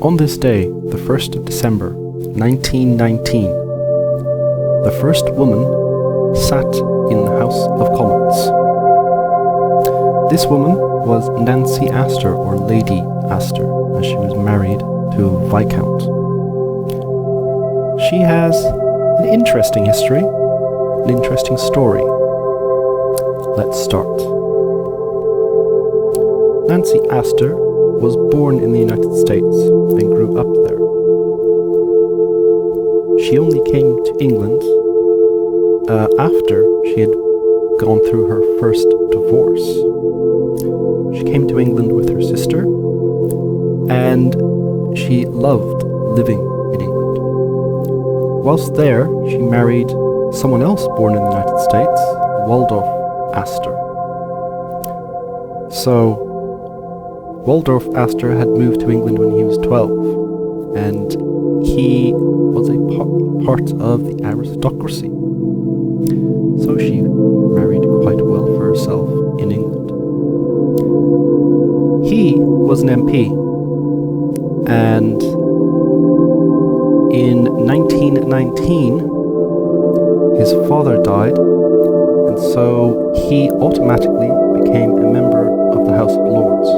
On this day, the 1st of December, 1919, the first woman sat in the House of Commons. This woman was Nancy Astor, or Lady Astor, as she was married to a Viscount. She has an interesting history, an interesting story. Let's start. Nancy Astor was born in the United States and grew up there. She only came to England after she had gone through her first divorce. She came to England with her sister, and she loved living in England. Whilst there, she married someone else born in the United States, Waldorf Astor. So, Waldorf Astor had moved to England when he was 12, and he was a part of the aristocracy. So she married quite well for herself in England. He was an MP, and in 1919, his father died, and so he automatically became a member of the House of Lords,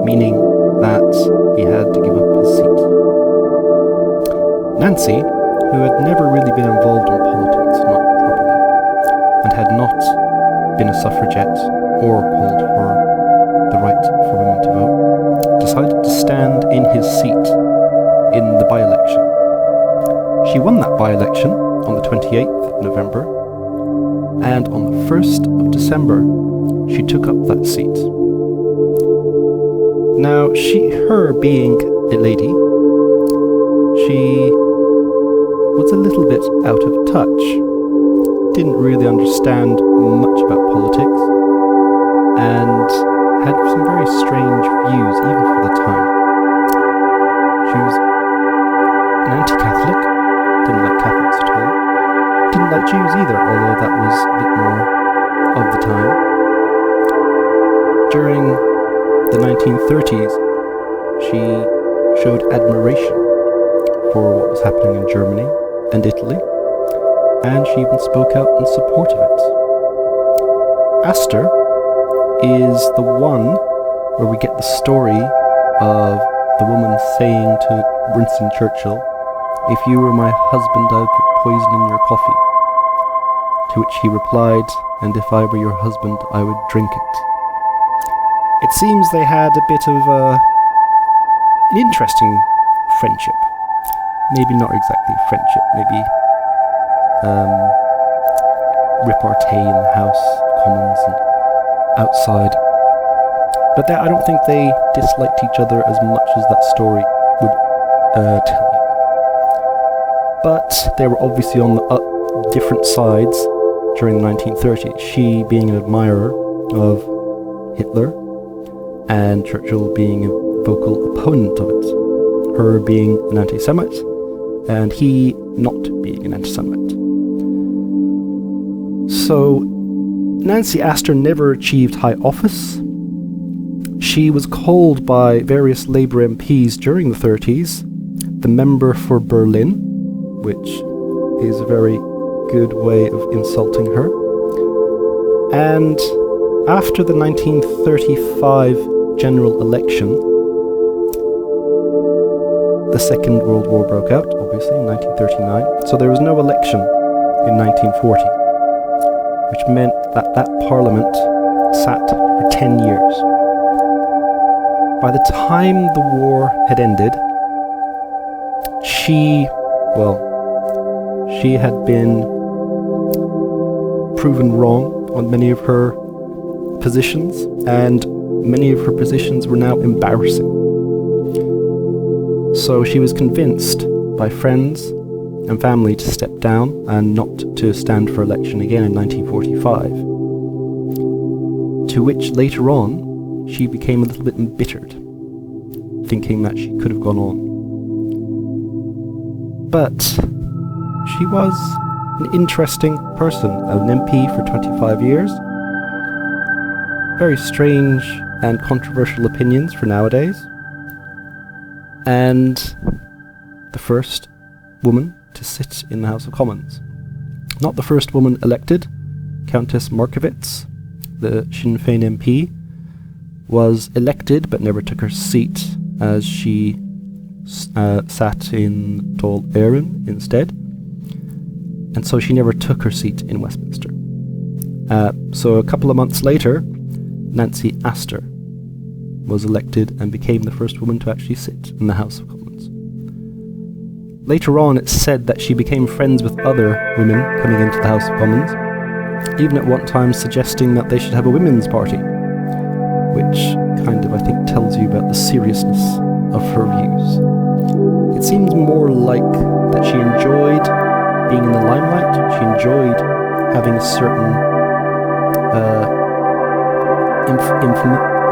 meaning that he had to give up his seat. Nancy, who had never really been involved in politics, not properly, and had not been a suffragette or called for the right for women to vote, decided to stand in his seat in the by-election. She won that by-election on the 28th of November, and on the 1st of December, she took up that seat. Now, her being a lady, she was a little bit out of touch, didn't really understand much about politics, and had some very strange views, even for the time. She was an anti-Catholic, didn't like Catholics at all, didn't like Jews either, although that was a bit more of the time. During the 1930s, she showed admiration for what was happening in Germany and Italy, and she even spoke out in support of it. Astor is the one where we get the story of the woman saying to Winston Churchill, "If you were my husband, I would put poison in your coffee." To which he replied, "And if I were your husband, I would drink it." It seems they had a bit of an interesting friendship. Maybe not exactly friendship, maybe repartee in the House of Commons and outside. But I don't think they disliked each other as much as that story would tell you. But they were obviously on different sides during the 1930s. She being an admirer of Hitler, and Churchill being a vocal opponent of it. Her being an anti-Semite, and he not being an anti-Semite. So, Nancy Astor never achieved high office. She was called by various Labour MPs during the 30s the member for Berlin, which is a very good way of insulting her. And after the 1935 general election, the Second World War broke out, obviously, in 1939, so there was no election in 1940, which meant that Parliament sat for 10 years. By the time the war had ended, she had been proven wrong on many of her positions, and many of her positions were now embarrassing. So she was convinced by friends and family to step down and not to stand for election again in 1945. To which later on, she became a little bit embittered, thinking that she could have gone on. But she was an interesting person, an MP for 25 years. Very strange and controversial opinions for nowadays. and the first woman to sit in the House of Commons. Not the first woman elected. Countess Markievicz, the Sinn Féin MP, was elected but never took her seat, as she sat in Dáil Éireann instead, and so she never took her seat in Westminster. So a couple of months later, Nancy Astor was elected and became the first woman to actually sit in the House of Commons. Later on, it's said that she became friends with other women coming into the House of Commons, even at one time suggesting that they should have a women's party, which kind of, I think, tells you about the seriousness of her views. It seems more like that she enjoyed being in the limelight. She enjoyed having a certain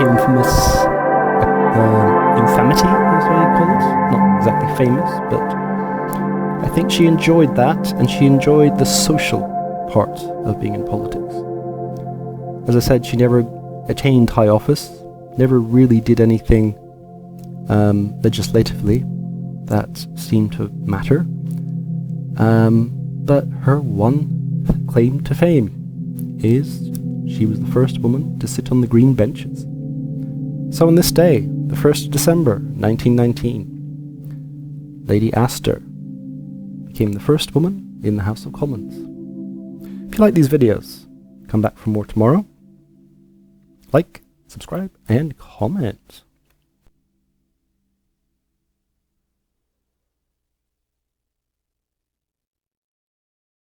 infamous infamity, is what you call it. Not exactly famous, but I think she enjoyed that, and she enjoyed the social part of being in politics. As I said, she never attained high office, never really did anything legislatively that seemed to matter. But her one claim to fame is she was the first woman to sit on the green benches. So on this day, the 1st of December, 1919, Lady Astor became the first woman in the House of Commons. If you like these videos, come back for more tomorrow. Like, subscribe, and comment.